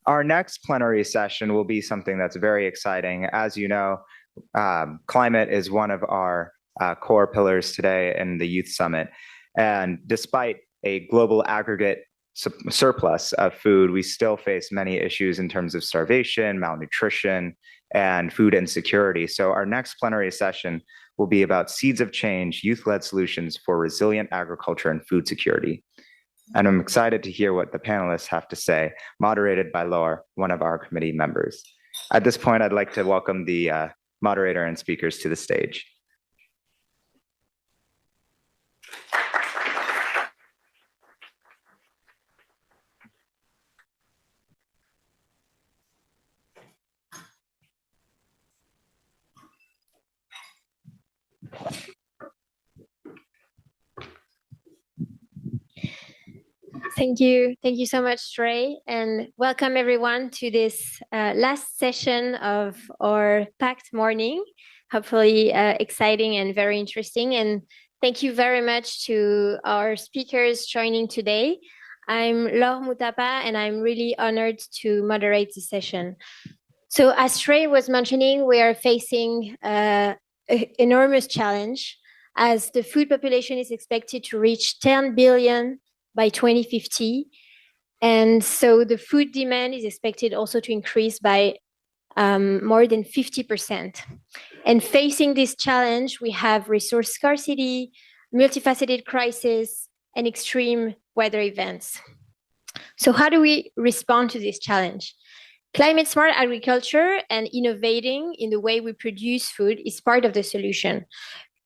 Our next plenary session will be something that's very exciting. As you know, climate is one of our core pillars today in the Youth Summit. And despite a global aggregate surplus of food, we still face many issues in terms of starvation, malnutrition, and food insecurity. So our next plenary session will be about Seeds of Change, youth-led solutions for resilient agriculture and food security. And I'm excited to hear what the panelists have to say, moderated by Laure, one of our committee members. At this point, I'd like to welcome the moderator and speakers to the stage. Thank you. Thank you so much, Trey, and welcome everyone to this last session of our packed morning. Hopefully exciting and very interesting. And thank you very much to our speakers joining today. I'm Laure Moutapa, and I'm really honored to moderate this session. So as Trey was mentioning, we are facing an enormous challenge as the food population is expected to reach 10 billion by 2050. And so the food demand is expected also to increase by more than 50%. And facing this challenge, we have resource scarcity, multifaceted crisis, and extreme weather events. So how do we respond to this challenge? Climate smart agriculture and innovating in the way we produce food is part of the solution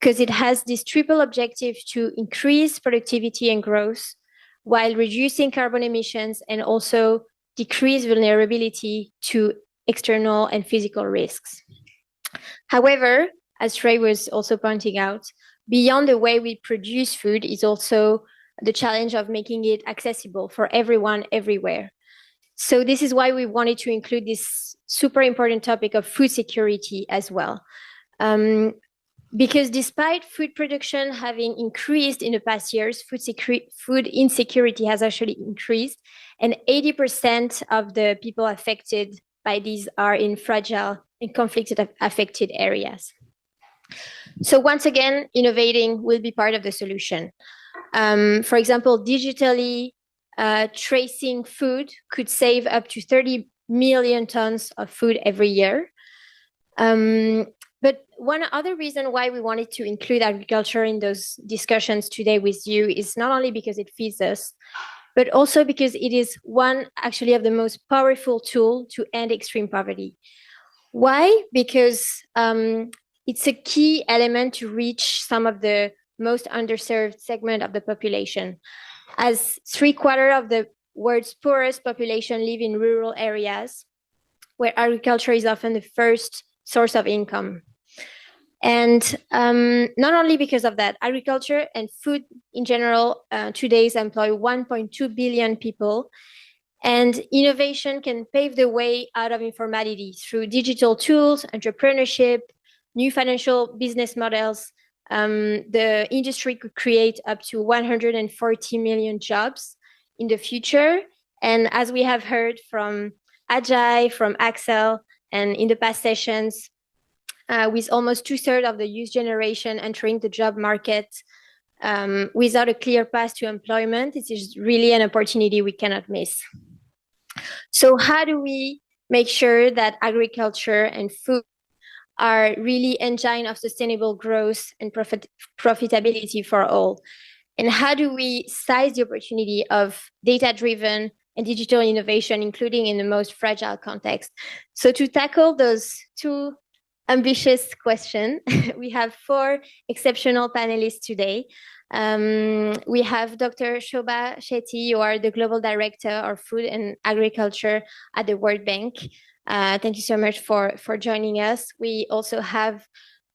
because it has this triple objective to increase productivity and growth while reducing carbon emissions and also decrease vulnerability to external and physical risks. However, as Trey was also pointing out, beyond the way we produce food is also the challenge of making it accessible for everyone everywhere. So this is why we wanted to include this super important topic of food security as well. Because despite food production having increased in the past years, food insecurity has actually increased, and 80% of the people affected by these are in fragile and conflict-affected areas. So once again, innovating will be part of the solution. For example, digitally tracing food could save up to 30 million tons of food every year. But one other reason why we wanted to include agriculture in those discussions today with you is not only because it feeds us, but also because it is one actually of the most powerful tool to end extreme poverty. Why? Because it's a key element to reach some of the most underserved segment of the population. As 3/4 of the world's poorest population live in rural areas, where agriculture is often the first source of income. And not only because of that, agriculture and food in general today employ 1.2 billion people. And innovation can pave the way out of informality through digital tools, entrepreneurship, new financial business models. The industry could create up to 140 million jobs in the future. And as we have heard from Ajay, from Axel, and in the past sessions, with almost 2/3 of the youth generation entering the job market without a clear path to employment, it is really an opportunity we cannot miss. So how do we make sure that agriculture and food are really engine of sustainable growth and profitability for all? And how do we size the opportunity of data-driven and digital innovation, including in the most fragile context? So to tackle those two ambitious questions, we have 4 exceptional panelists today. We have Dr. Shobha Shetty. You are the Global Director of Food and Agriculture at the World Bank. Thank you so much for joining us. We also have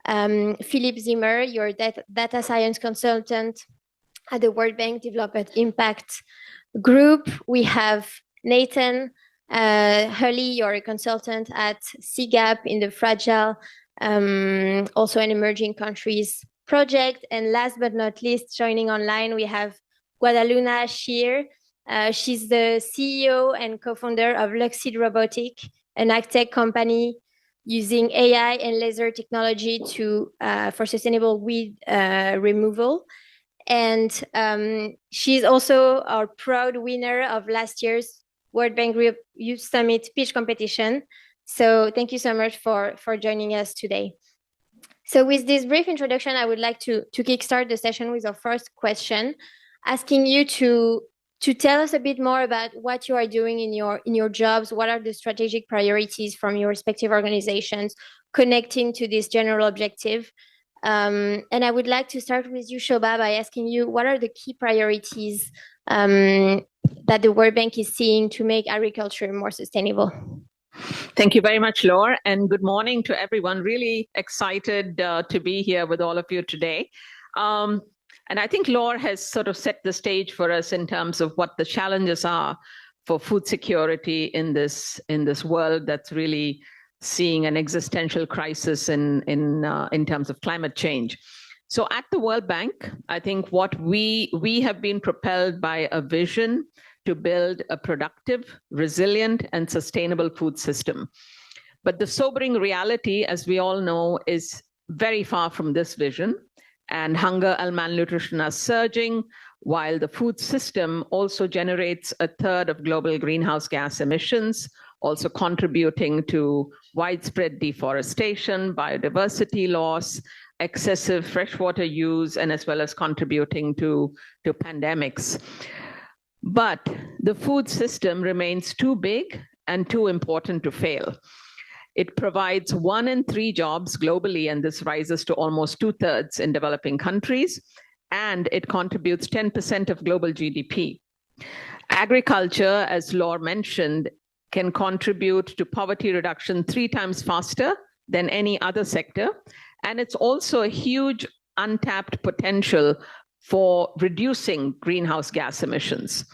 Philippe Zimmer, your data science consultant at the World Bank Development Impact Group. We have Nathan Hurley, you're a consultant at CGAP in the Fragile, also an emerging countries project. And last but not least, joining online, we have Guadaluna Shear. She's the CEO and co-founder of Luxid Robotic, an agtech company using AI and laser technology for sustainable weed removal. And she's also our proud winner of last year's World Bank Youth Summit pitch competition. So thank you so much for joining us today. So with this brief introduction, I would like to kickstart the session with our first question, asking you to tell us a bit more about what you are doing in your jobs. What are the strategic priorities from your respective organizations connecting to this general objective? And I would like to start with you, Shobha, by asking you, what are the key priorities that the World Bank is seeing to make agriculture more sustainable? Thank you very much, Laure, and good morning to everyone. Really excited to be here with all of you today. And I think Laure has sort of set the stage for us in terms of what the challenges are for food security in this world that's really seeing an existential crisis in terms of climate change. So at the World Bank, I think what we have been propelled by a vision to build a productive, resilient, and sustainable food system. But the sobering reality, as we all know, is very far from this vision. And hunger and malnutrition are surging, while the food system also generates a third of global greenhouse gas emissions, also contributing to widespread deforestation, biodiversity loss, excessive freshwater use, and as well as contributing to pandemics. But the food system remains too big and too important to fail. It provides 1 in 3 jobs globally, and this rises to almost 2/3 in developing countries, and it contributes 10% of global GDP. Agriculture, as Laure mentioned, can contribute to poverty reduction 3 times faster than any other sector, and it's also a huge untapped potential for reducing greenhouse gas emissions.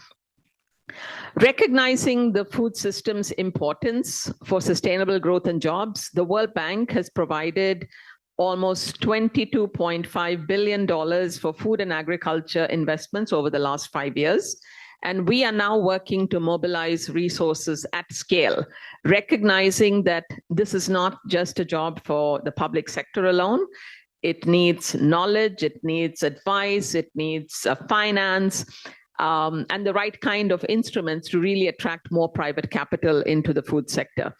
Recognizing the food system's importance for sustainable growth and jobs, the World Bank has provided almost $22.5 billion for food and agriculture investments over the last 5 years. And we are now working to mobilize resources at scale, recognizing that this is not just a job for the public sector alone. It needs knowledge, it needs advice, it needs finance, and the right kind of instruments to really attract more private capital into the food sector.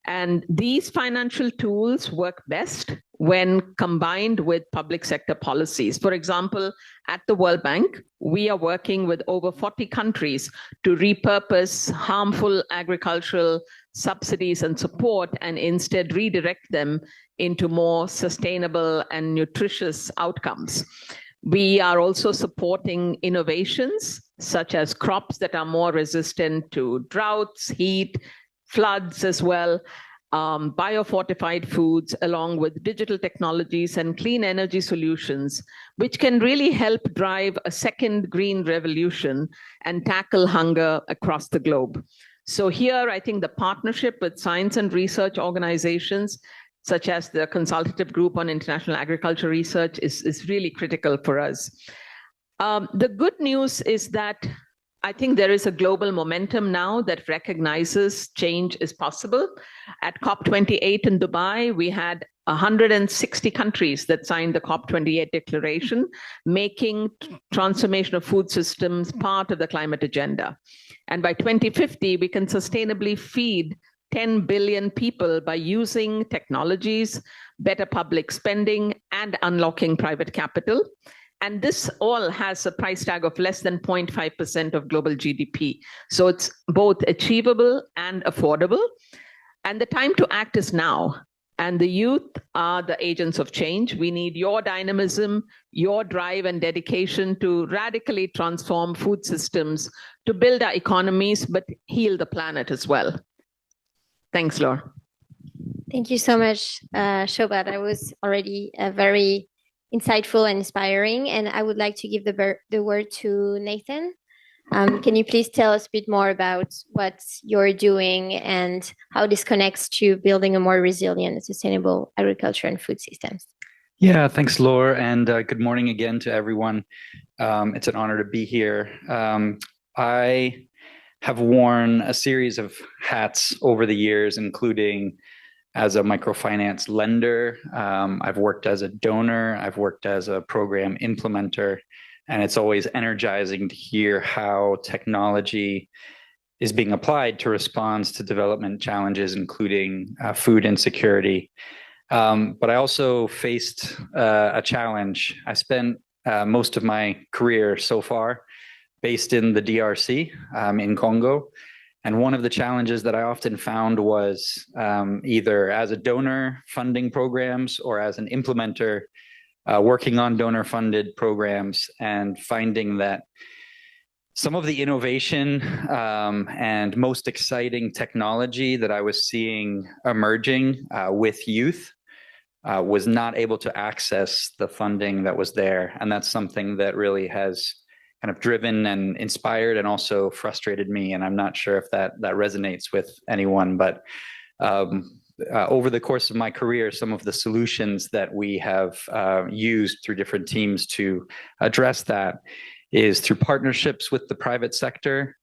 And these financial tools work best when combined with public sector policies. For example, at the World Bank, we are working with over 40 countries to repurpose harmful agricultural subsidies and support and instead redirect them into more sustainable and nutritious outcomes. We are also supporting innovations such as crops that are more resistant to droughts, heat, floods as well, biofortified foods, along with digital technologies and clean energy solutions, which can really help drive a second green revolution and tackle hunger across the globe. So here, I think the partnership with science and research organizations, such as the Consultative Group on International Agriculture Research, is really critical for us. The good news is that I think there is a global momentum now that recognizes change is possible. At COP28 in Dubai, we had 160 countries that signed the COP28 declaration, making transformation of food systems part of the climate agenda. And by 2050, we can sustainably feed 10 billion people by using technologies, better public spending, and unlocking private capital. And this all has a price tag of less than 0.5% of global GDP. So it's both achievable and affordable. And the time to act is now. And the youth are the agents of change. We need your dynamism, your drive and dedication to radically transform food systems, to build our economies, but heal the planet as well. Thanks, Laure. Thank you so much, Shobha. That was already a very insightful and inspiring. And I would like to give the word to Nathan. Can you please tell us a bit more about what you're doing and how this connects to building a more resilient and sustainable agriculture and food systems? Yeah, thanks, Laure, and good morning again to everyone. It's an honor to be here. I have worn a series of hats over the years, including as a microfinance lender. I've worked as a donor. I've worked as a program implementer. And it's always energizing to hear how technology is being applied to respond to development challenges, including food insecurity. But I also faced a challenge. I spent most of my career so far based in the DRC in Congo. And one of the challenges that I often found was either as a donor funding programs or as an implementer working on donor funded programs, and finding that some of the innovation and most exciting technology that I was seeing emerging with youth was not able to access the funding that was there. And that's something that really has kind of driven and inspired and also frustrated me. And I'm not sure if that resonates with anyone, but over the course of my career, some of the solutions that we have used through different teams to address that is through partnerships with the private sector,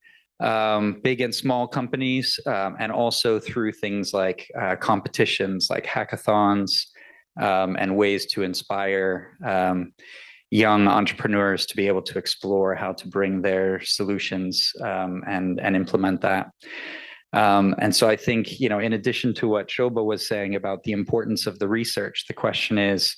big and small companies, and also through things like competitions like hackathons, and ways to inspire young entrepreneurs to be able to explore how to bring their solutions and implement that. And so I think, in addition to what Shobha was saying about the importance of the research, the question is,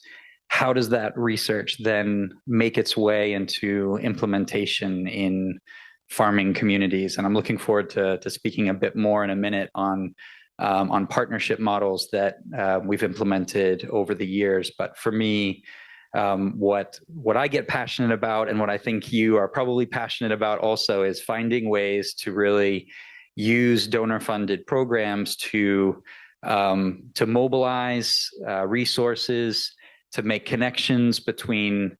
how does that research then make its way into implementation in farming communities? And I'm looking forward to speaking a bit more in a minute on partnership models that we've implemented over the years. But for me, what I get passionate about, and what I think you are probably passionate about also, is finding ways to really use donor-funded programs to mobilize resources, to make connections between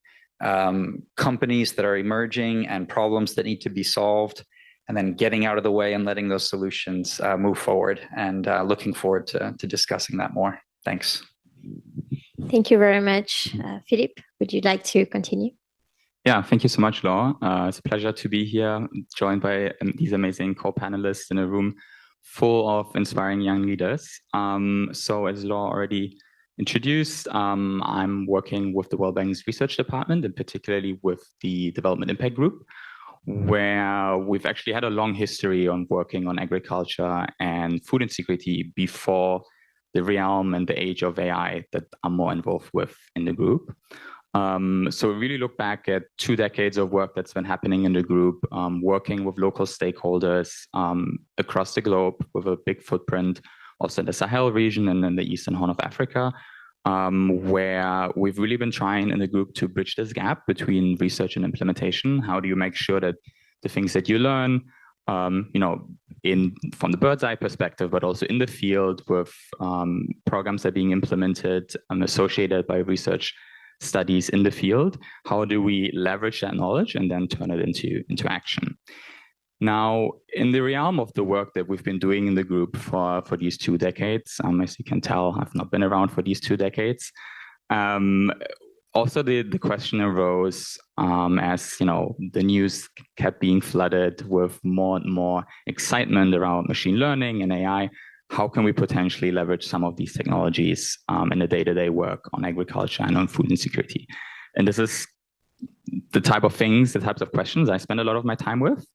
companies that are emerging and problems that need to be solved, and then getting out of the way and letting those solutions move forward. And looking forward to discussing that more. Thanks. Thank you very much. Philippe, would you like to continue? Yeah, thank you so much, Laura. It's a pleasure to be here, joined by these amazing co-panelists in a room full of inspiring young leaders. So as Laura already introduced, I'm working with the World Bank's research department, and particularly with the Development Impact Group, where we've actually had a long history on working on agriculture and food insecurity before the realm and the age of AI that I'm more involved with in the group. So we really look back at 2 decades of work that's been happening in the group, working with local stakeholders across the globe with a big footprint, also in the Sahel region and in the Eastern Horn of Africa, where we've really been trying in the group to bridge this gap between research and implementation. How do you make sure that the things that you learn, from the bird's eye perspective, but also in the field with programs that are being implemented and associated by research studies in the field, how do we leverage that knowledge and then turn it into action? Now, in the realm of the work that we've been doing in the group for these 2 decades, as you can tell, I've not been around for these 2 decades. Also, the question arose as the news kept being flooded with more and more excitement around machine learning and AI. How can we potentially leverage some of these technologies in the day-to-day work on agriculture and on food insecurity? And this is the types of questions I spend a lot of my time with.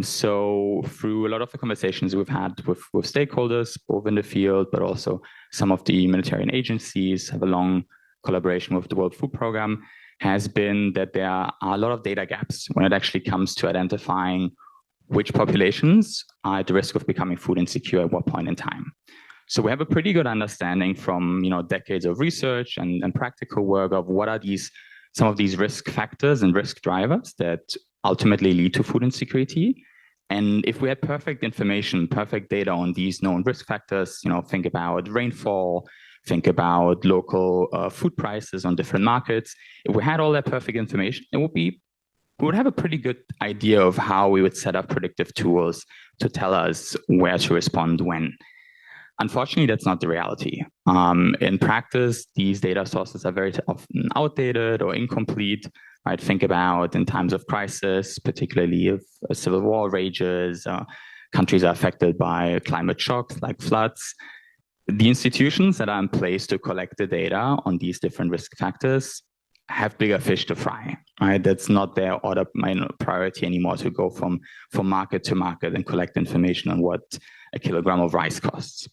So through a lot of the conversations we've had with stakeholders, both in the field, but also some of the humanitarian agencies have a long collaboration with the World Food Programme, has been that there are a lot of data gaps when it actually comes to identifying which populations are at the risk of becoming food insecure at what point in time. So we have a pretty good understanding from decades of research and practical work of what are some of these risk factors and risk drivers that ultimately lead to food insecurity. And if we had perfect information, perfect data on these known risk factors, think about rainfall, think about local food prices on different markets. If we had all that perfect information, we would have a pretty good idea of how we would set up predictive tools to tell us where to respond when. Unfortunately, that's not the reality. In practice, these data sources are very often outdated or incomplete. Right? Think about in times of crisis, particularly if a civil war rages, countries are affected by climate shocks like floods. The institutions that are in place to collect the data on these different risk factors have bigger fish to fry, right? That's not their order priority anymore to go from market to market and collect information on what a kilogram of rice costs.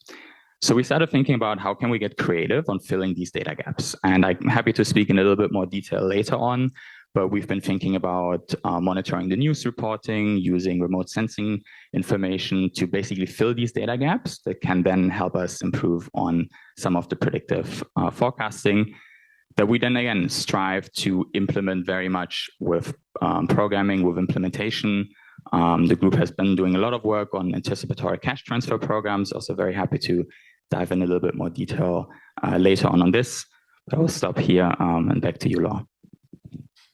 So we started thinking about how can we get creative on filling these data gaps. And I'm happy to speak in a little bit more detail later on, but we've been thinking about monitoring the news reporting, using remote sensing information to basically fill these data gaps that can then help us improve on some of the predictive forecasting that we then again strive to implement very much with programming, with implementation. The group has been doing a lot of work on anticipatory cash transfer programs. Also very happy to dive in a little bit more detail later on this. But I will stop here and back to you, Laura.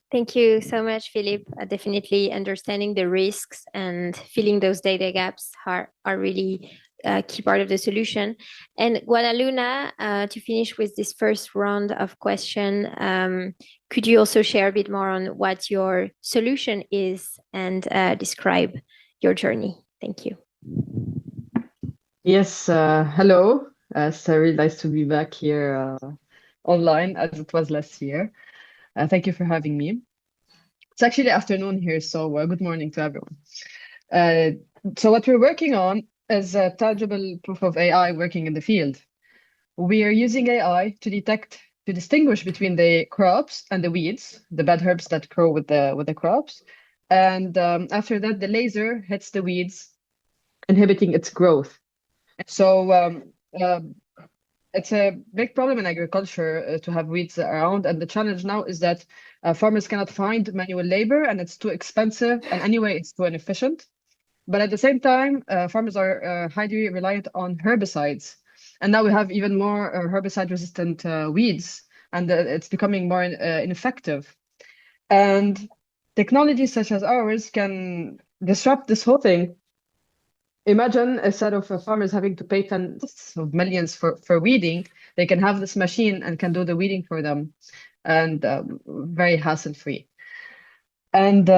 Thank you so much, Philip. Definitely understanding the risks and filling those data gaps are really a key part of the solution. And Guadaluna, to finish with this first round of question, could you also share a bit more on what your solution is and describe your journey? Thank you. Yes, hello. It's really nice to be back here online as it was last year. Thank you for having me. It's actually afternoon here, so good morning to everyone. So what we're working on is a tangible proof of AI working in the field. We are using AI to distinguish between the crops and the weeds, the bad herbs that grow with the crops. And after that, the laser hits the weeds, inhibiting its growth. So it's a big problem in agriculture to have weeds around. And the challenge now is that farmers cannot find manual labor, and it's too expensive. And anyway, it's too inefficient. But at the same time, farmers are highly reliant on herbicides. And now we have even more herbicide-resistant weeds, and it's becoming more ineffective. And technologies such as ours can disrupt this whole thing. Imagine instead of farmers having to pay tens of millions for weeding, they can have this machine and can do the weeding for them, and very hassle-free. And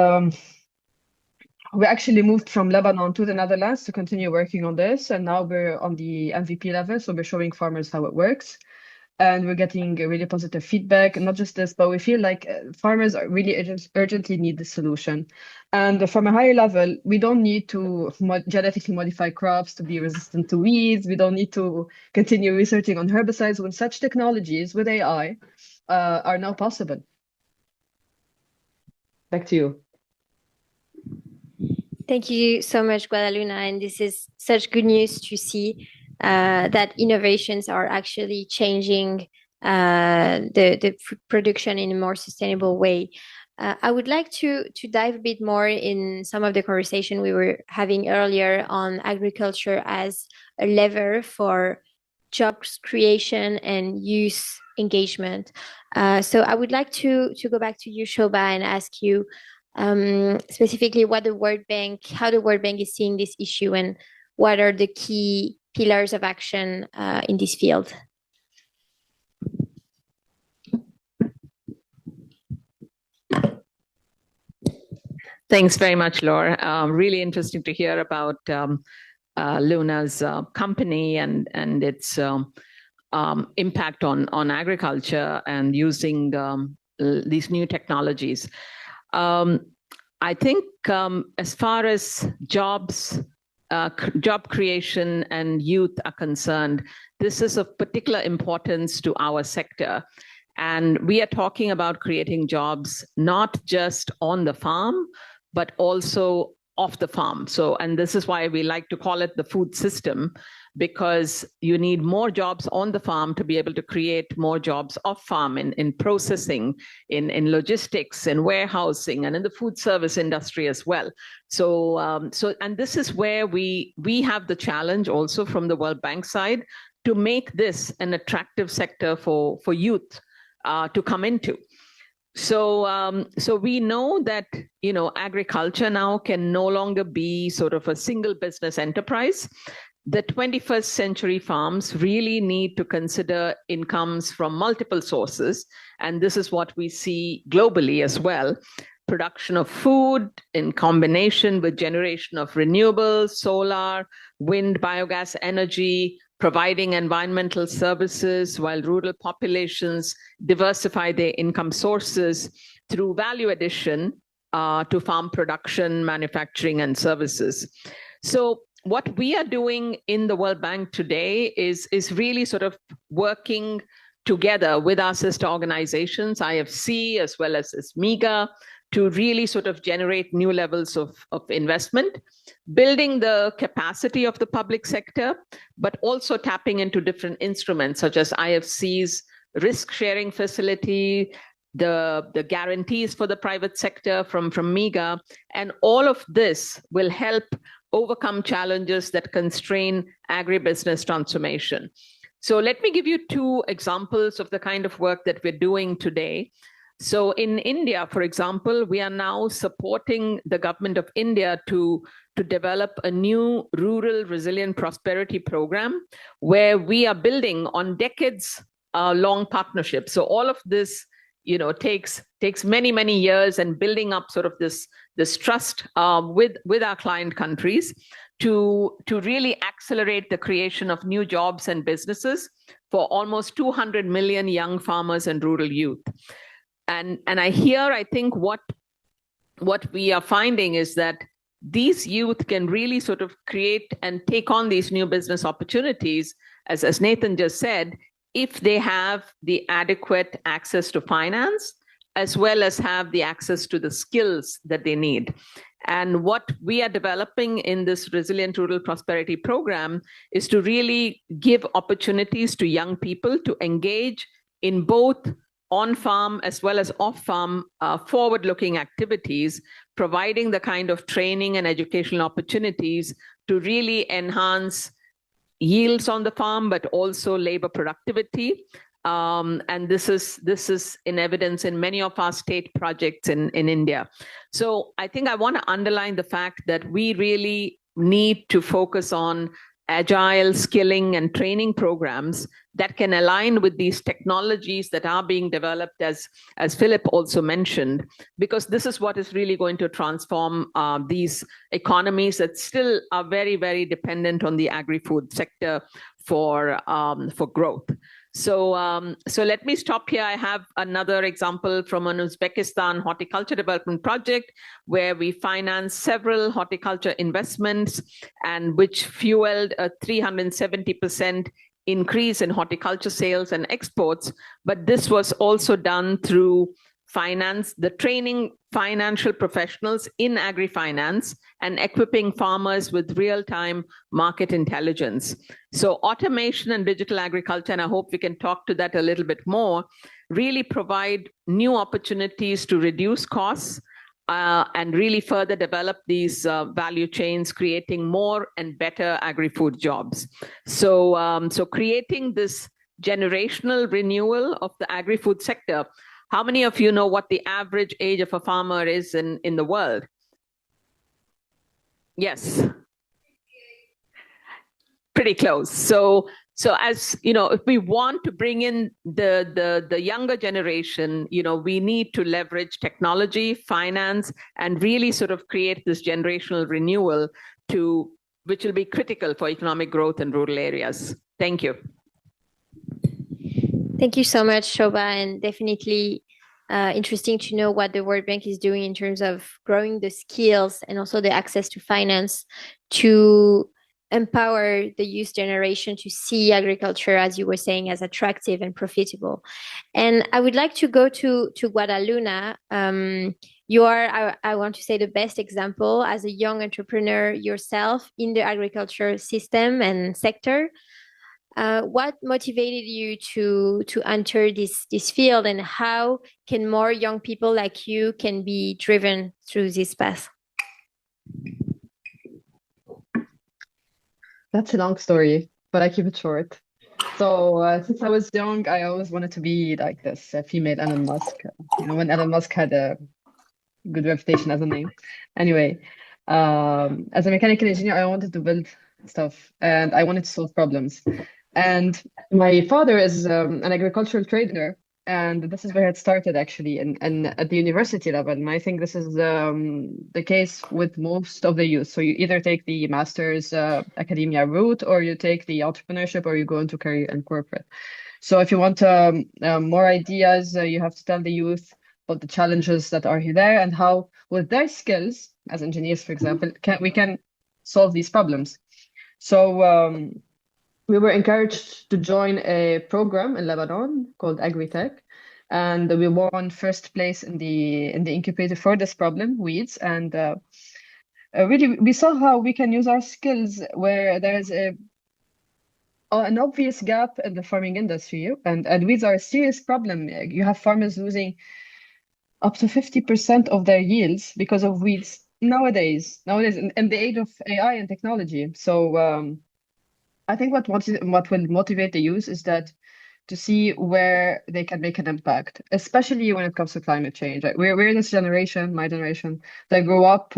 we actually moved from Lebanon to the Netherlands to continue working on this, and now we're on the MVP level, so we're showing farmers how it works. And we're getting really positive feedback. And not just this, but we feel like farmers really urgently need the solution. And from a higher level, we don't need to genetically modify crops to be resistant to weeds. We don't need to continue researching on herbicides when such technologies with AI are now possible. Back to you. Thank you so much, Guadaluna. And this is such good news to see that innovations are actually changing the production in a more sustainable way. I would like to dive a bit more in some of the conversation we were having earlier on agriculture as a lever for jobs creation and youth engagement. So I would like to go back to you, Shobha, and ask you specifically how the World Bank is seeing this issue, and what are the key pillars of action in this field? Thanks very much, Laura. Really interesting to hear about Luna's company and its impact on agriculture and using these new technologies. I think as far as job creation and youth are concerned, this is of particular importance to our sector. And we are talking about creating jobs not just on the farm, but also off the farm. And this is why we like to call it the food system, because you need more jobs on the farm to be able to create more jobs off farm in processing, in logistics, in warehousing, and in the food service industry as well. And this is where we have the challenge also from the World Bank side to make this an attractive sector for youth to come into. So we know that, agriculture now can no longer be sort of a single business enterprise. the 21st century farms really need to consider incomes from multiple sources. And this is what we see globally as well. Production of food in combination with generation of renewables, solar, wind, biogas energy, providing environmental services while rural populations diversify their income sources through value addition to farm production, manufacturing, and services. So what we are doing in the World Bank today is really sort of working together with our sister organizations, IFC, as well as MIGA, to really sort of generate new levels of investment, building the capacity of the public sector, but also tapping into different instruments such as IFC's risk-sharing facility, the guarantees for the private sector from MIGA, and all of this will help overcome challenges that constrain agribusiness transformation. So let me give you two examples of the kind of work that we're doing today. So in India, for example, we are now supporting the government of India to develop a new rural resilient prosperity program where we are building on decades long partnerships. So all of this, takes many years and building up sort of this trust with our client countries to really accelerate the creation of new jobs and businesses for almost 200 million young farmers and rural youth. And I think what we are finding is that these youth can really sort of create and take on these new business opportunities, as Nathan just said, if they have the adequate access to finance, as well as have the access to the skills that they need. And what we are developing in this Resilient Rural Prosperity Program is to really give opportunities to young people to engage in both on-farm as well as off-farm forward-looking activities, providing the kind of training and educational opportunities to really enhance yields on the farm, but also labor productivity. And this is in evidence in many of our state projects in India. So I think I want to underline the fact that we really need to focus on agile skilling and training programs that can align with these technologies that are being developed, as Philip also mentioned, because this is what is really going to transform these economies that still are very, very dependent on the agri-food sector for growth. So let me stop here. I have another example from an Uzbekistan horticulture development project where we financed several horticulture investments and which fueled a 370% increase in horticulture sales and exports. But this was also done through the training financial professionals in agri-finance and equipping farmers with real-time market intelligence. So automation and digital agriculture, and I hope we can talk to that a little bit more, really provide new opportunities to reduce costs and really further develop these value chains, creating more and better agri-food jobs. So creating this generational renewal of the agri-food sector. How many of you know what the average age of a farmer is in the world? Yes. Pretty close. So as you know, if we want to bring in the younger generation, we need to leverage technology, finance, and really sort of create this generational renewal which will be critical for economic growth in rural areas. Thank you. Thank you so much, Shobha, and definitely interesting to know what the World Bank is doing in terms of growing the skills and also the access to finance to empower the youth generation to see agriculture, as you were saying, as attractive and profitable. And I would like to go to Guadaluna. You are, I want to say, the best example as a young entrepreneur yourself in the agriculture system and sector. What motivated you to enter this field, and how can more young people like you can be driven through this path? That's a long story, but I keep it short. So since I was young, I always wanted to be like this female Elon Musk. When Elon Musk had a good reputation as a name. Anyway, as a mechanical engineer, I wanted to build stuff, and I wanted to solve problems. And my father is an agricultural trader, and this is where it started actually, and at the university level. And I think this is the case with most of the youth. So you either take the master's academia route, or you take the entrepreneurship, or you go into career and corporate. So if you want more ideas, you have to tell the youth about the challenges that are there and how, with their skills as engineers, for example, we can solve these problems. So we were encouraged to join a program in Lebanon called AgriTech, and we won first place in the incubator for this problem, weeds. And really, we saw how we can use our skills where there is an obvious gap in the farming industry, and weeds are a serious problem. You have farmers losing up to 50% of their yields because of weeds nowadays in the age of AI and technology. So I think what will motivate the youth is that to see where they can make an impact, especially when it comes to climate change. Like, we're this generation, my generation, that grew up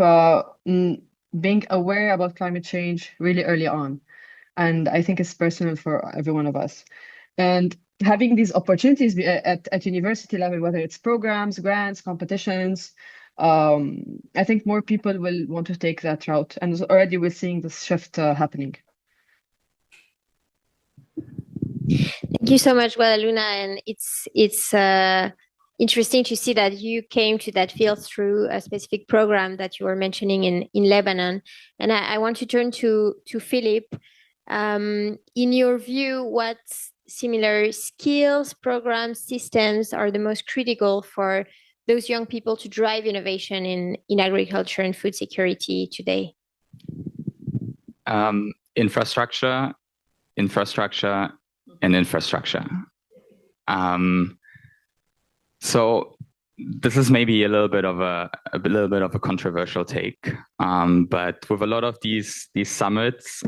being aware about climate change really early on. And I think it's personal for every one of us. And having these opportunities at university level, whether it's programs, grants, competitions, I think more people will want to take that route. And already we're seeing this shift happening. Thank you so much, Guadaluna. And it's interesting to see that you came to that field through a specific program that you were mentioning in Lebanon. And I want to turn to Philip. In your view, what similar skills, programs, systems are the most critical for those young people to drive innovation in agriculture and food security today? Infrastructure, and infrastructure. So this is maybe a little bit of a controversial take, but with a lot of these summits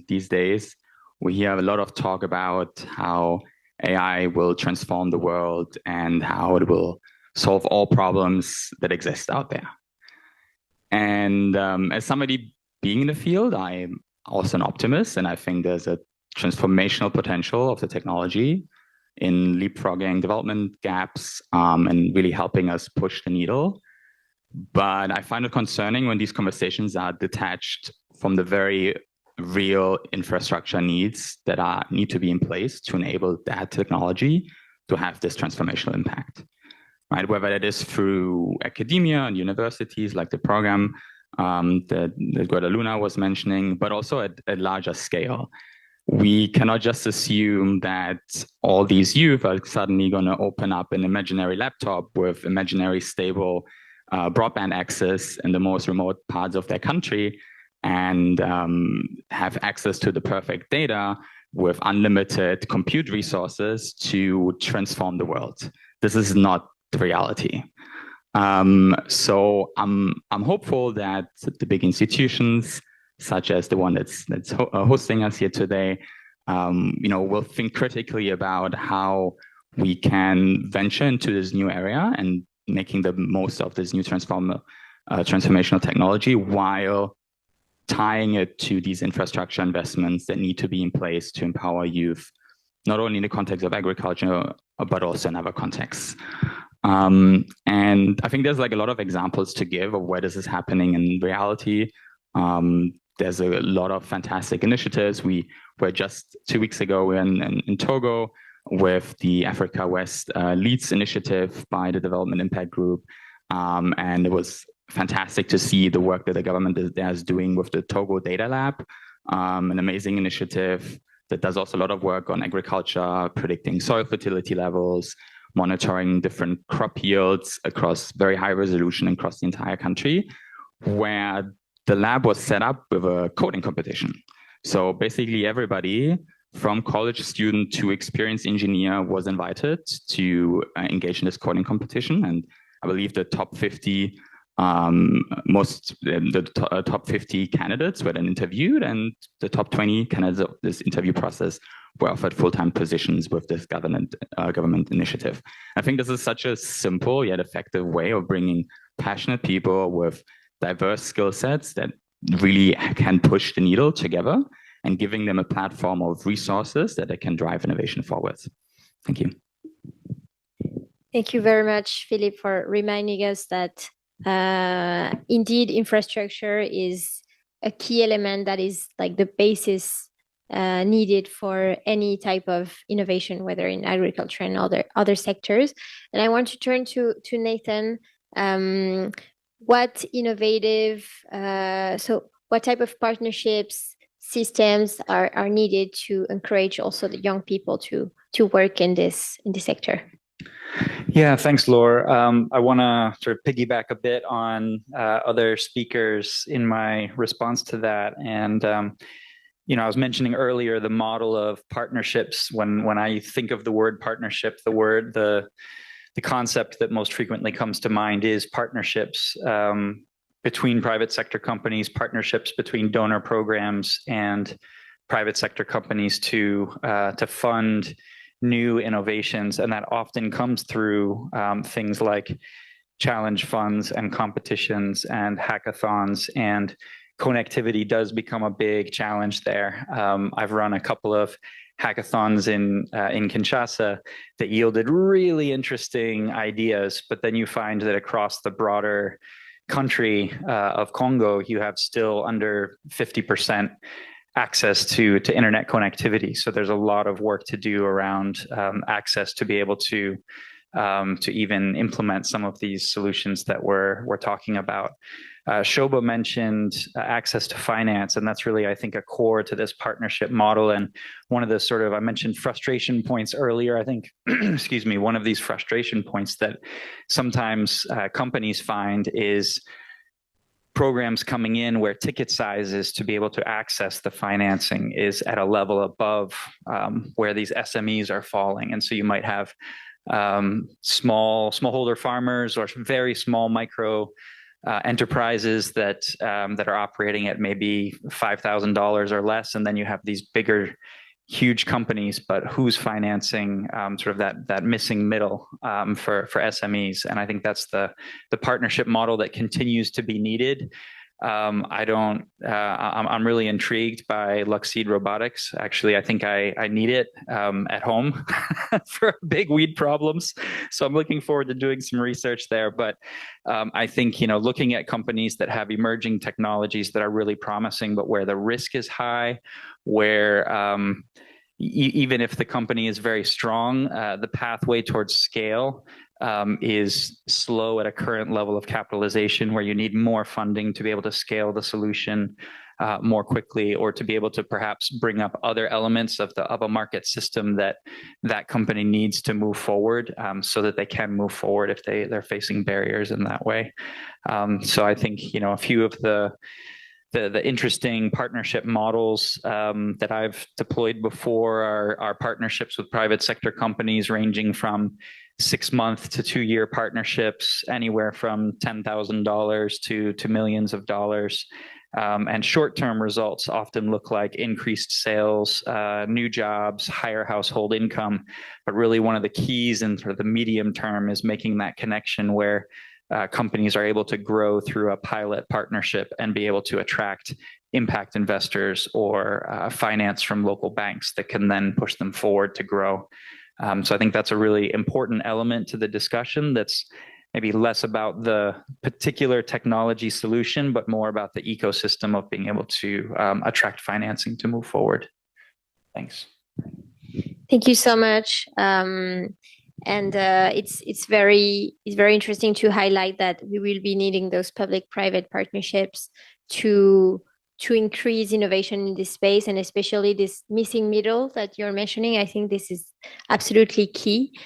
these days, we hear a lot of talk about how AI will transform the world and how it will solve all problems that exist out there. And as somebody being in the field, I'm also an optimist, and I think there's a transformational potential of the technology in leapfrogging development gaps and really helping us push the needle. But I find it concerning when these conversations are detached from the very real infrastructure needs that need to be in place to enable that technology to have this transformational impact, right? Whether that is through academia and universities, like the program that Guadaluna was mentioning, but also at larger scale. We cannot just assume that all these youth are suddenly going to open up an imaginary laptop with imaginary stable broadband access in the most remote parts of their country and have access to the perfect data with unlimited compute resources to transform the world. This is not the reality. So I'm hopeful that the big institutions, such as the one that's hosting us here today, will think critically about how we can venture into this new area and making the most of this new transformational technology while tying it to these infrastructure investments that need to be in place to empower youth, not only in the context of agriculture, but also in other contexts. And I think there's like a lot of examples to give of where this is happening in reality. There's a lot of fantastic initiatives. We were just 2 weeks ago in Togo with the Africa West Leads initiative by the Development Impact Group. And it was fantastic to see the work that the government is doing with the Togo Data Lab, an amazing initiative that does also a lot of work on agriculture, predicting soil fertility levels, monitoring different crop yields across very high resolution across the entire country, where the lab was set up with a coding competition. So basically everybody from college student to experienced engineer was invited to engage in this coding competition. And I believe the top 50 top 50 candidates were then interviewed, and the top 20 candidates of this interview process were offered full-time positions with this government initiative. I think this is such a simple yet effective way of bringing passionate people with diverse skill sets that really can push the needle together, and giving them a platform of resources that they can drive innovation forward. Thank you. Thank you very much, Philippe, for reminding us that indeed infrastructure is a key element that is like the basis needed for any type of innovation, whether in agriculture and other sectors. And I want to turn to Nathan. What innovative, so what type of partnerships, systems are needed to encourage also the young people to work in this sector? Yeah, thanks, Laure. I want to sort of piggyback a bit on other speakers in my response to that. And I was mentioning earlier the model of partnerships. When I think of the word partnership, the concept that most frequently comes to mind is partnerships between private sector companies, partnerships between donor programs and private sector companies to fund new innovations. And that often comes through things like challenge funds and competitions and hackathons, and connectivity does become a big challenge there. I've run a couple of hackathons in Kinshasa that yielded really interesting ideas, but then you find that across the broader country of Congo, you have still under 50% access to internet connectivity. So there's a lot of work to do around access to be able to even implement some of these solutions that we're talking about. Shoba mentioned access to finance, and that's really, I think, a core to this partnership model. And one of the I mentioned frustration points earlier. I think, excuse me, one of these frustration points that sometimes companies find is programs coming in where ticket sizes to be able to access the financing is at a level above where these SMEs are falling. And so you might have smallholder farmers or very small micro enterprises that are operating at maybe $5,000 or less, and then you have these bigger, huge companies, but who's financing sort of that missing middle for SMEs? And I think that's the partnership model that continues to be needed. I'm really intrigued by Luxeed Robotics. Actually, I think I need it at home for big weed problems. So I'm looking forward to doing some research there. But I think, looking at companies that have emerging technologies that are really promising, but where the risk is high, where even if the company is very strong, the pathway towards scale is slow at a current level of capitalization, where you need more funding to be able to scale the solution more quickly, or to be able to perhaps bring up other elements of a market system that company needs to move forward, so that they can move forward if they're facing barriers in that way. So I think, a few of the interesting partnership models that I've deployed before are partnerships with private sector companies, ranging from 6-month to 2-year partnerships, anywhere from $10,000 to millions of dollars. And short-term results often look like increased sales, new jobs, higher household income. But really, one of the keys in sort of the medium term is making that connection where companies are able to grow through a pilot partnership and be able to attract impact investors or finance from local banks that can then push them forward to grow. So I think that's a really important element to the discussion, that's maybe less about the particular technology solution, but more about the ecosystem of being able to attract financing to move forward. Thanks. Thank you so much. And it's very interesting to highlight that we will be needing those public-private partnerships to increase innovation in this space, and especially this missing middle that you're mentioning. I think this is absolutely key.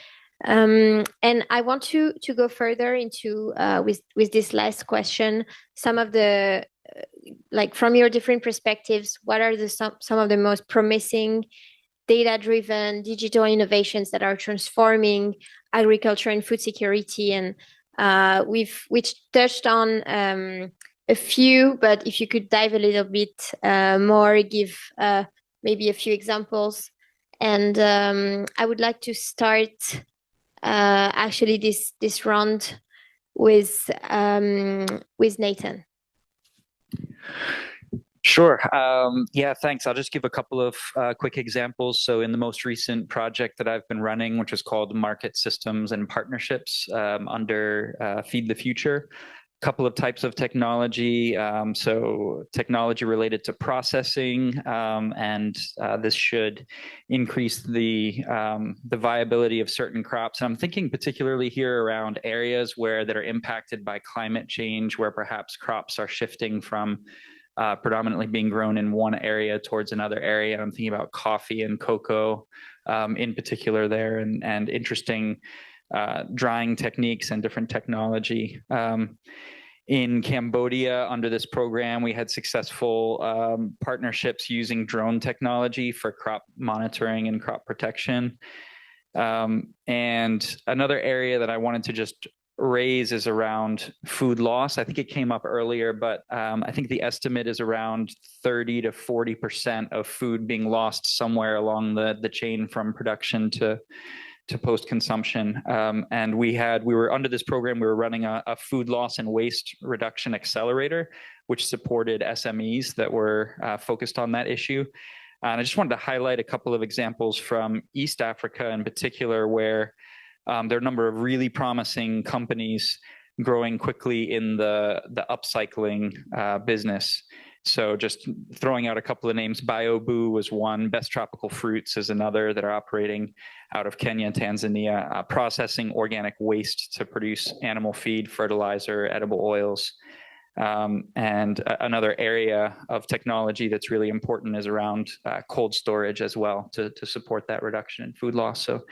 And I want to go further into with this last question, some of the from your different perspectives, what are some of the most promising data-driven digital innovations that are transforming agriculture and food security? And we've touched on a few, but if you could dive a little bit more, give maybe a few examples. And I would like to start actually this round with Nathan. Sure. Yeah, thanks. I'll just give a couple of quick examples. So in the most recent project that I've been running, which is called Market Systems and Partnerships under Feed the Future, a couple of types of technology. So technology related to processing, and this should increase the viability of certain crops. And I'm thinking particularly here around areas that are impacted by climate change, where perhaps crops are shifting from predominantly being grown in one area towards another area. I'm thinking about coffee and cocoa in particular there, and interesting drying techniques and different technology. In Cambodia, under this program, we had successful partnerships using drone technology for crop monitoring and crop protection. And another area that I wanted to just raise is around food loss. I think it came up earlier, but I think the estimate is around 30 to 40% of food being lost somewhere along the chain from production to post-consumption. And we were under this program, we were running a food loss and waste reduction accelerator, which supported SMEs that were focused on that issue. And I just wanted to highlight a couple of examples from East Africa in particular, where there are a number of really promising companies growing quickly in the upcycling business. So just throwing out a couple of names, BioBoo was one, Best Tropical Fruits is another, that are operating out of Kenya and Tanzania, processing organic waste to produce animal feed, fertilizer, edible oils. And another area of technology that's really important is around cold storage as well, to support that reduction in food loss. So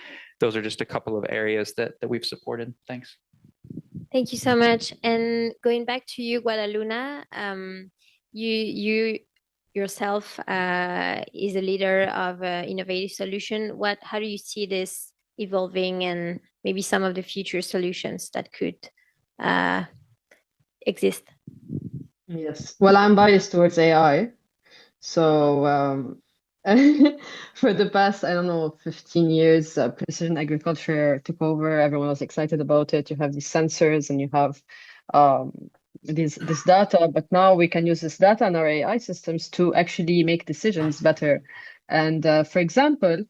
those are just a couple of areas that we've supported. Thanks. Thank you so much. And going back to you, Guadaluna, you yourself is a leader of innovative solution. How do you see this evolving, and maybe some of the future solutions that could exist? Yes. Well, I'm biased towards AI. So for the past, I don't know, 15 years, precision agriculture took over. Everyone was excited about it. You have these sensors and you have this data, but now we can use this data in our AI systems to actually make decisions better. And for example,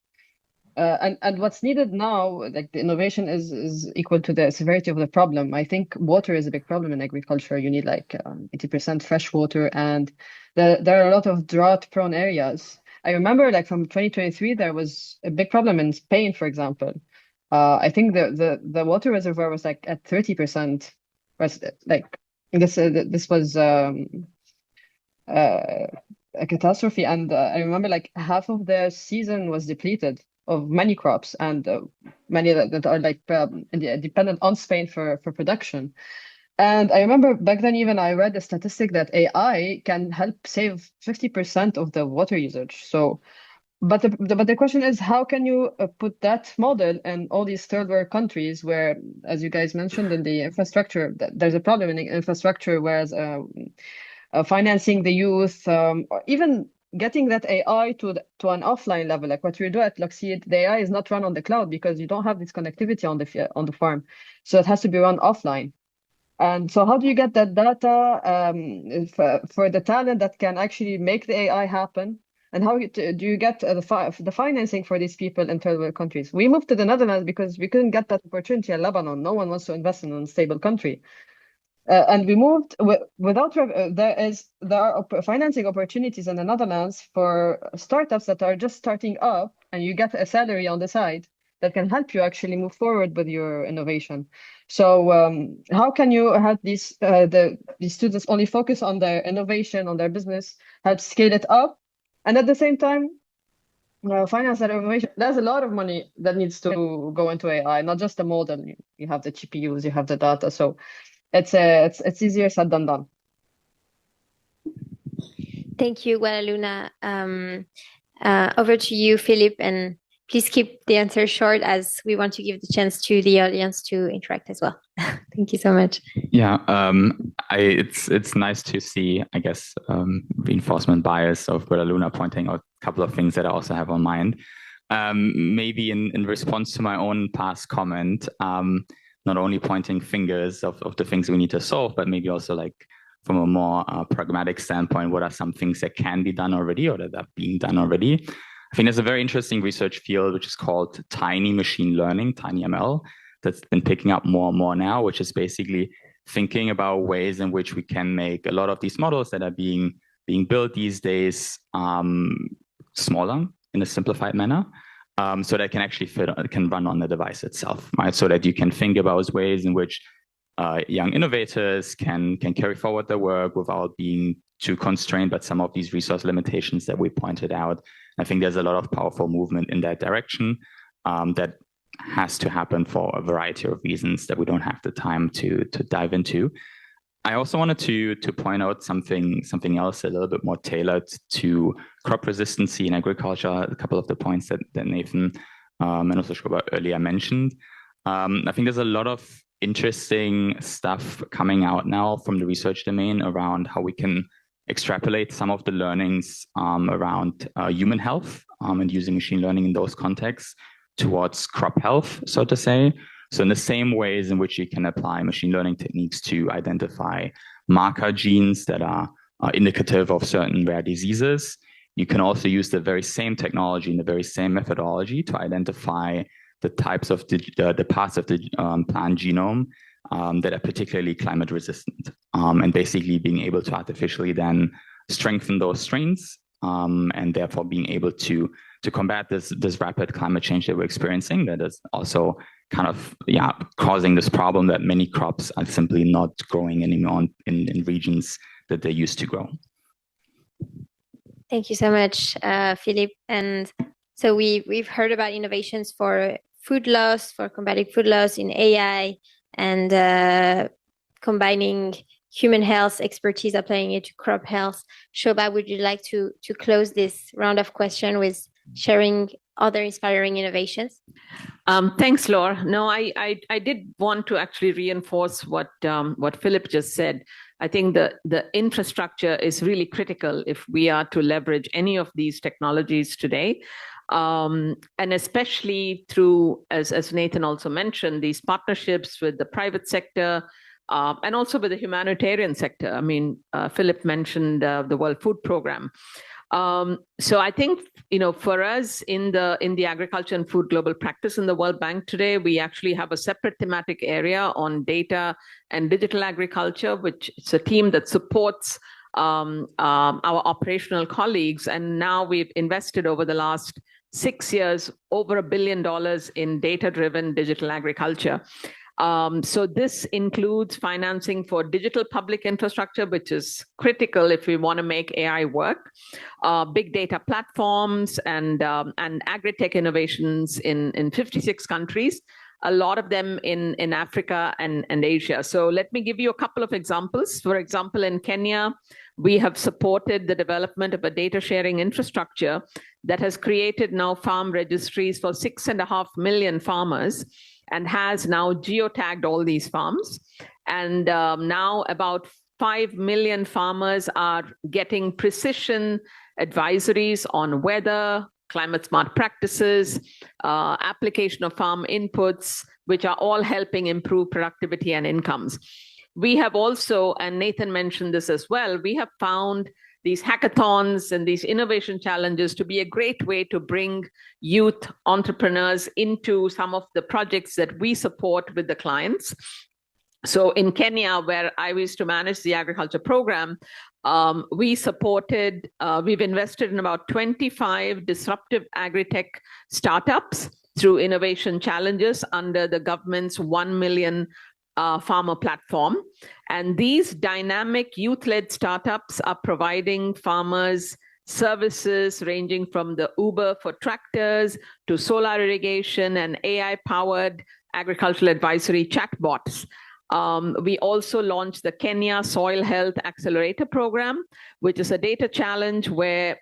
and what's needed now, like the innovation is equal to the severity of the problem. I think water is a big problem in agriculture. You need like 80% fresh water, and there are a lot of drought-prone areas. I remember like from 2023, there was a big problem in Spain, for example. I think the water reservoir was like at 30%. Like this was a catastrophe, and I remember like half of the season was depleted of many crops, and many that are like dependent on Spain for production. And I remember back then, even I read a statistic that AI can help save 50% of the water usage. So, but the question is, how can you put that model in all these third world countries where, as you guys mentioned, in the infrastructure, there's a problem in the infrastructure, whereas financing the youth, or even getting that AI to an offline level, like what we do at Lockseed, the AI is not run on the cloud because you don't have this connectivity on the farm, so it has to be run offline. And so, how do you get that data for the talent that can actually make the AI happen? And how do you get the financing for these people in third world countries? We moved to the Netherlands because we couldn't get that opportunity in Lebanon. No one wants to invest in a unstable country. And we moved without there are financing opportunities in the Netherlands for startups that are just starting up, and you get a salary on the side that can help you actually move forward with your innovation. So how can you have these students only focus on their innovation, on their business, help scale it up, and at the same time finance that innovation? There's a lot of money that needs to go into AI, not just the model. You have the GPUs, you have the data, so it's easier said than done. Thank you, Guadaluna. Over to you, Philippe, and please keep the answer short, as we want to give the chance to the audience to interact as well. Thank you so much. Yeah, it's nice to see, I guess, reinforcement bias of Guadaluna pointing out a couple of things that I also have on mind. Maybe in response to my own past comment, not only pointing fingers of the things we need to solve, but maybe also like from a more pragmatic standpoint, what are some things that can be done already or that are being done already? I think there's a very interesting research field, which is called tiny machine learning, tiny ML, that's been picking up more and more now, which is basically thinking about ways in which we can make a lot of these models that are being built these days smaller in a simplified manner, so that can actually can run on the device itself, right? So that you can think about ways in which young innovators can carry forward their work without being too constrained by some of these resource limitations that we pointed out. I think there's a lot of powerful movement in that direction that has to happen for a variety of reasons that we don't have the time to dive into. I also wanted to point out something else a little bit more tailored to crop resistancy in agriculture, a couple of the points that Nathan and also Shobha earlier mentioned. I think there's a lot of interesting stuff coming out now from the research domain around how we can extrapolate some of the learnings around human health and using machine learning in those contexts towards crop health, so to say. So in the same ways in which you can apply machine learning techniques to identify marker genes that are indicative of certain rare diseases, you can also use the very same technology and the very same methodology to identify the types of the parts of the plant genome that are particularly climate resistant, and basically being able to artificially then strengthen those strains and therefore being able to combat this rapid climate change that we're experiencing, that is also kind of causing this problem that many crops are simply not growing anymore in regions that they used to grow. Thank you so much, Philip. And so we've heard about innovations for food loss, for combating food loss in AI, and combining human health expertise, applying it to crop health. Shobha, would you like to close this round of questions with sharing other inspiring innovations? Thanks, Laura. No, I did want to actually reinforce what Philip just said. I think the infrastructure is really critical if we are to leverage any of these technologies today. And especially through, as Nathan also mentioned, these partnerships with the private sector, and also with the humanitarian sector. I mean, Philip mentioned the World Food Programme. So I think, for us in the Agriculture and Food Global Practice in the World Bank today, we actually have a separate thematic area on data and digital agriculture, which is a team that supports our operational colleagues. And now we've invested over the last 6 years over $1 billion in data-driven digital agriculture. So this includes financing for digital public infrastructure, which is critical if we want to make AI work, big data platforms, and agri-tech innovations in 56 countries, a lot of them in Africa and Asia. So let me give you a couple of examples. For example, in Kenya, we have supported the development of a data sharing infrastructure that has created now farm registries for 6.5 million farmers, and has now geotagged all these farms. And now about 5 million farmers are getting precision advisories on weather, climate smart practices, application of farm inputs, which are all helping improve productivity and incomes. We have also, and Nathan mentioned this as well, we have found these hackathons and these innovation challenges to be a great way to bring youth entrepreneurs into some of the projects that we support with the clients. So in Kenya, where I was to manage the agriculture program, we've invested in about 25 disruptive agri-tech startups through innovation challenges under the government's 1 million farmer platform. And these dynamic youth-led startups are providing farmers services ranging from the Uber for tractors to solar irrigation and AI-powered agricultural advisory chatbots. We also launched the Kenya Soil Health Accelerator Program, which is a data challenge where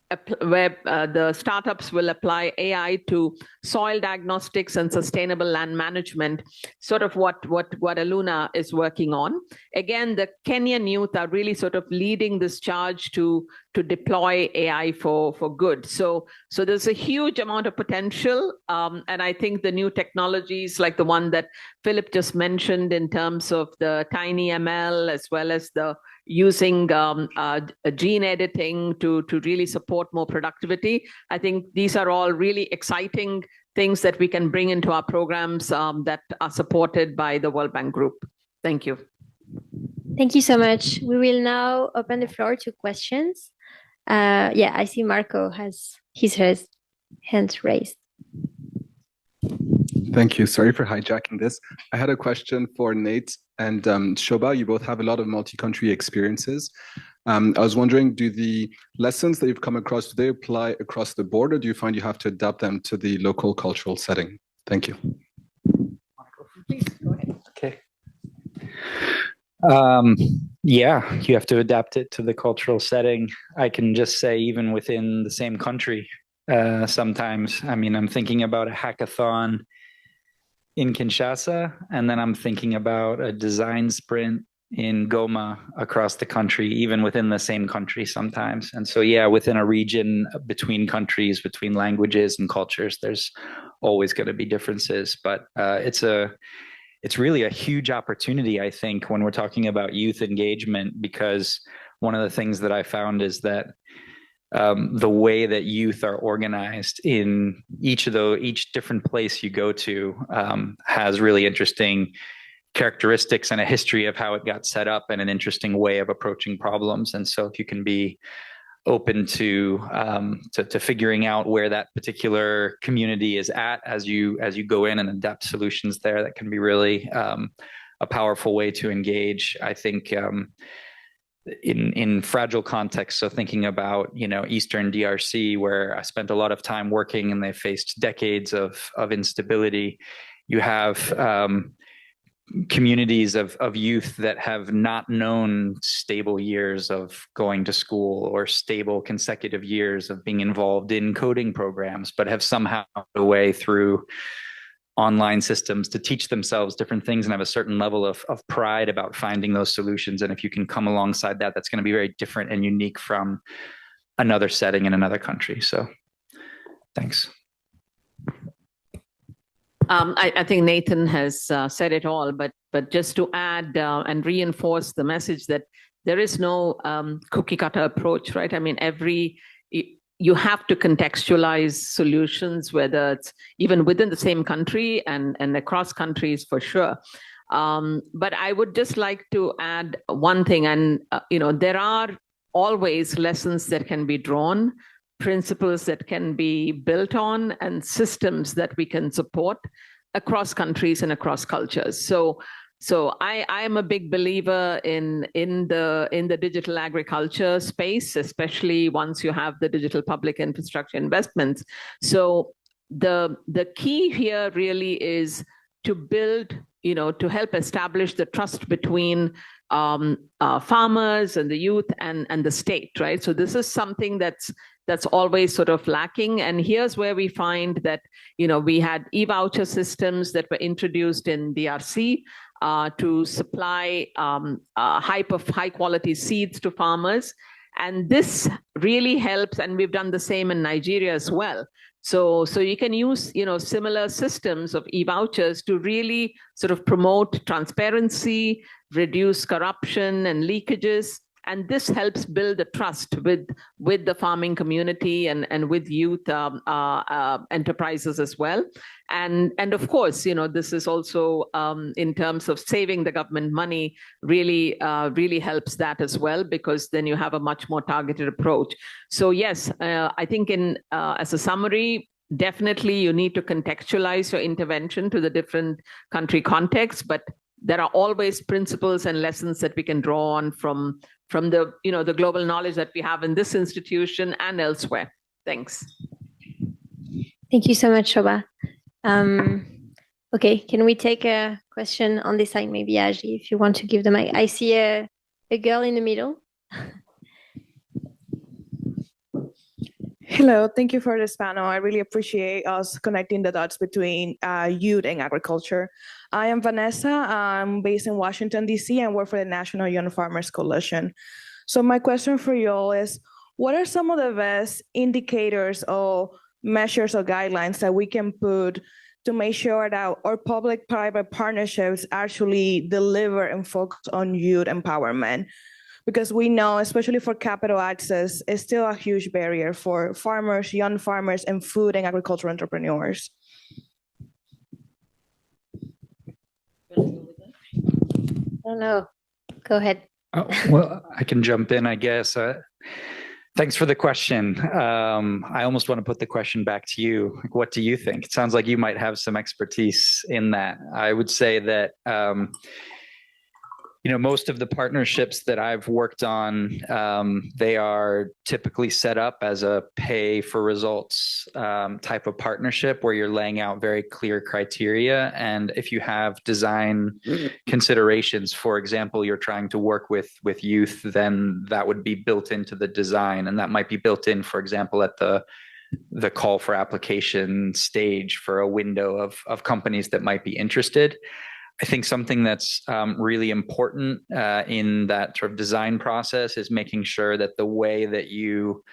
the startups will apply AI to soil diagnostics and sustainable land management, sort of what Aluna is working on. Again, the Kenyan youth are really sort of leading this charge to deploy AI for good. So there's a huge amount of potential, and I think the new technologies like the one that Philip just mentioned in terms of the tiny ML as well as the using gene editing to really support more productivity. I think these are all really exciting things that we can bring into our programs that are supported by the World Bank Group. Thank you. Thank you so much. We will now open the floor to questions. I see Marco has his hands raised. Thank you. Sorry for hijacking this. I had a question for Nate and Shobha. You both have a lot of multi-country experiences. I was wondering, do the lessons that you've come across, do they apply across the board, or do you find you have to adapt them to the local cultural setting? Thank you. Please go ahead. Okay. Yeah, you have to adapt it to the cultural setting. I can just say even within the same country, sometimes, I mean, I'm thinking about a hackathon in Kinshasa, and then I'm thinking about a design sprint in Goma across the country, even within the same country sometimes. And so, yeah, within a region, between countries, between languages and cultures, there's always going to be differences, but it's really a huge opportunity, I think, when we're talking about youth engagement, because one of the things that I found is that the way that youth are organized in each different place you go to has really interesting characteristics and a history of how it got set up and an interesting way of approaching problems. And so if you can be open to figuring out where that particular community is at as you go in and adapt solutions there, that can be really a powerful way to engage. I think in fragile contexts, so thinking about Eastern DRC, where I spent a lot of time working and they faced decades of instability, you have communities of youth that have not known stable years of going to school or stable consecutive years of being involved in coding programs, but have somehow found a way through online systems to teach themselves different things and have a certain level of pride about finding those solutions. And if you can come alongside that, that's going to be very different and unique from another setting in another country. So thanks. I think Nathan has said it all, but just to add and reinforce the message that there is no cookie cutter approach, right? I mean, you have to contextualize solutions, whether it's even within the same country and across countries for sure. But I would just like to add one thing, and there are always lessons that can be drawn, principles that can be built on, and systems that we can support across countries and across cultures. So I am a big believer in the digital agriculture space, especially once you have the digital public infrastructure investments. So the key here really is to build, to help establish the trust between farmers and the youth and the state, right? So this is something that's always sort of lacking. And here's where we find that, we had e-voucher systems that were introduced in DRC to supply high quality seeds to farmers. And this really helps. And we've done the same in Nigeria as well. So you can use, similar systems of e-vouchers to really sort of promote transparency, reduce corruption and leakages. And this helps build the trust with the farming community and with youth enterprises as well. And of course, this is also in terms of saving the government money, really helps that as well, because then you have a much more targeted approach. So yes, I think as a summary, definitely you need to contextualize your intervention to the different country contexts, but there are always principles and lessons that we can draw on from the the global knowledge that we have in this institution and elsewhere. Thanks. Thank you so much, Shobha. Okay, can we take a question on this side? Maybe Aji, if you want to give the mic. I see a girl in the middle. Hello, thank you for this panel. I really appreciate us connecting the dots between youth and agriculture. I am Vanessa. I'm based in Washington, D.C. and work for the National Young Farmers Coalition. So my question for you all is, what are some of the best indicators or measures or guidelines that we can put to make sure that our public-private partnerships actually deliver and focus on youth empowerment? Because we know, especially for capital access, is still a huge barrier for farmers, young farmers, and food and agricultural entrepreneurs. I don't know. Go ahead. Oh, well, I can jump in, I guess. Thanks for the question. I almost want to put the question back to you. Like, what do you think? It sounds like you might have some expertise in that. I would say that most of the partnerships that I've worked on, they are typically set up as a pay for results type of partnership where you're laying out very clear criteria. And if you have design considerations, for example, you're trying to work with youth, then that would be built into the design. And that might be built in, for example, at the call for application stage for a window of companies that might be interested. I think something that's really important in that sort of design process is making sure that the way that you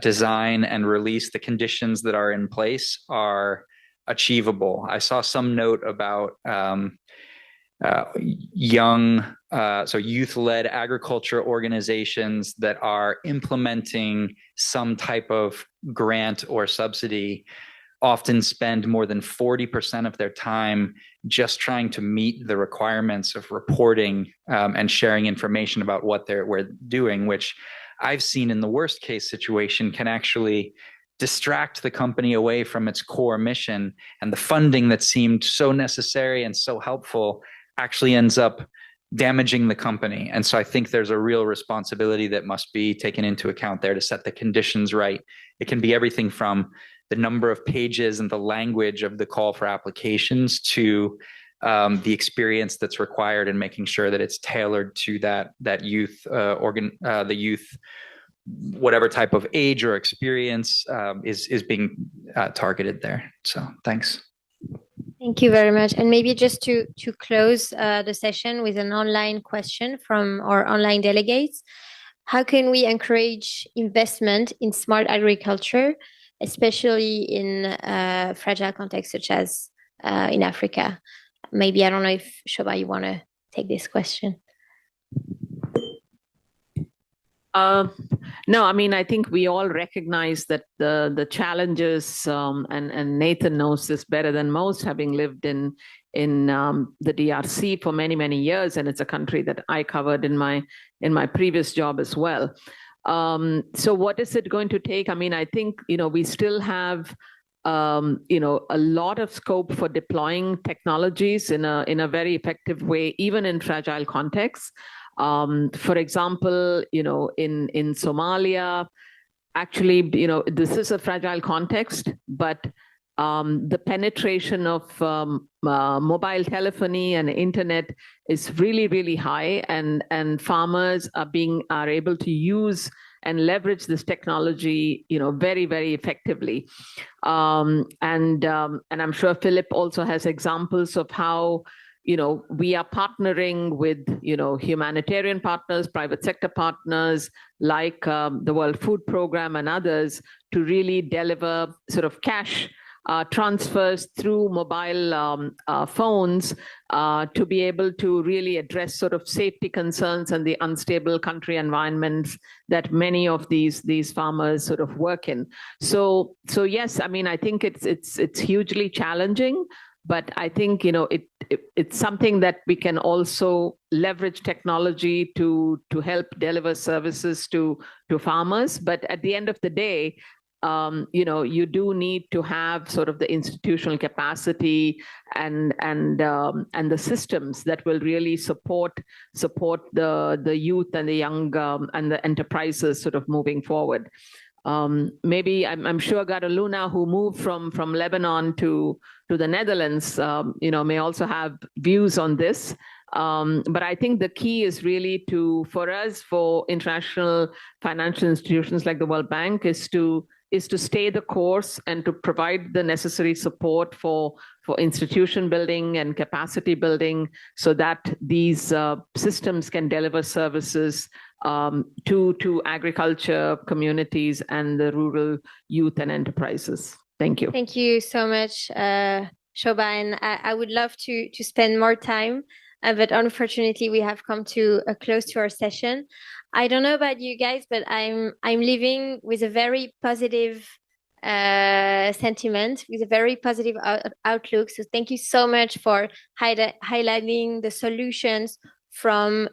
design and release the conditions that are in place are achievable. I saw some note about youth-led agriculture organizations that are implementing some type of grant or subsidy often spend more than 40% of their time just trying to meet the requirements of reporting and sharing information about what we're doing, which I've seen in the worst case situation can actually distract the company away from its core mission, and the funding that seemed so necessary and so helpful actually ends up damaging the company. And so I think there's a real responsibility that must be taken into account there to set the conditions right. It can be everything from the number of pages and the language of the call for applications to the experience that's required and making sure that it's tailored to that youth the youth, whatever type of age or experience is being targeted there. So thanks. Thank you very much. And maybe just to close the session with an online question from our online delegates. How can we encourage investment in smart agriculture, especially in fragile contexts such as in Africa? Maybe, I don't know if Shoba, you want to take this question. No, I mean, I think we all recognize that the challenges, and Nathan knows this better than most, having lived in the DRC for many, many years, and it's a country that I covered in my previous job as well. So what is it going to take? I mean, I think, we still have, a lot of scope for deploying technologies in a very effective way, even in fragile contexts. For example, in Somalia, actually, this is a fragile context, but the penetration of mobile telephony and internet is really, really high, and farmers are able to use and leverage this technology, very, very effectively. And I'm sure Philip also has examples of how we are partnering with, humanitarian partners, private sector partners, like the World Food Program and others, to really deliver sort of cash transfers through mobile phones to be able to really address sort of safety concerns and the unstable country environments that many of these farmers sort of work in. So yes, I mean, I think it's hugely challenging. But I think, it's something that we can also leverage technology to help deliver services to farmers. But at the end of the day, you do need to have sort of the institutional capacity and the systems that will really support the youth and the young and the enterprises sort of moving forward. Maybe I'm sure Garaluna, who moved from Lebanon to the Netherlands, may also have views on this. But I think the key is really for international financial institutions like the World Bank is to stay the course and to provide the necessary support for institution building and capacity building so that these systems can deliver services to agriculture communities and the rural youth and enterprises. Thank you. Thank you so much, Shobha. And I would love to spend more time, but unfortunately, we have come to a close to our session. I don't know about you guys, but I'm leaving with a very positive sentiment, with a very positive outlook. So thank you so much for highlighting the solutions from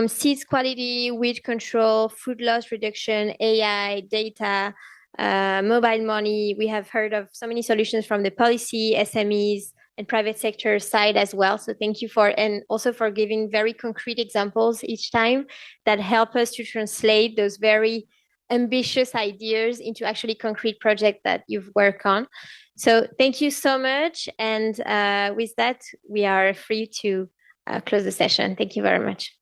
seeds quality, weed control, food loss reduction, AI, data, mobile money. We have heard of so many solutions from the policy, SMEs, and private sector side as well. So thank you and also for giving very concrete examples each time that help us to translate those very ambitious ideas into actually concrete projects that you've worked on. So thank you so much. And with that, we are free to close the session. Thank you very much.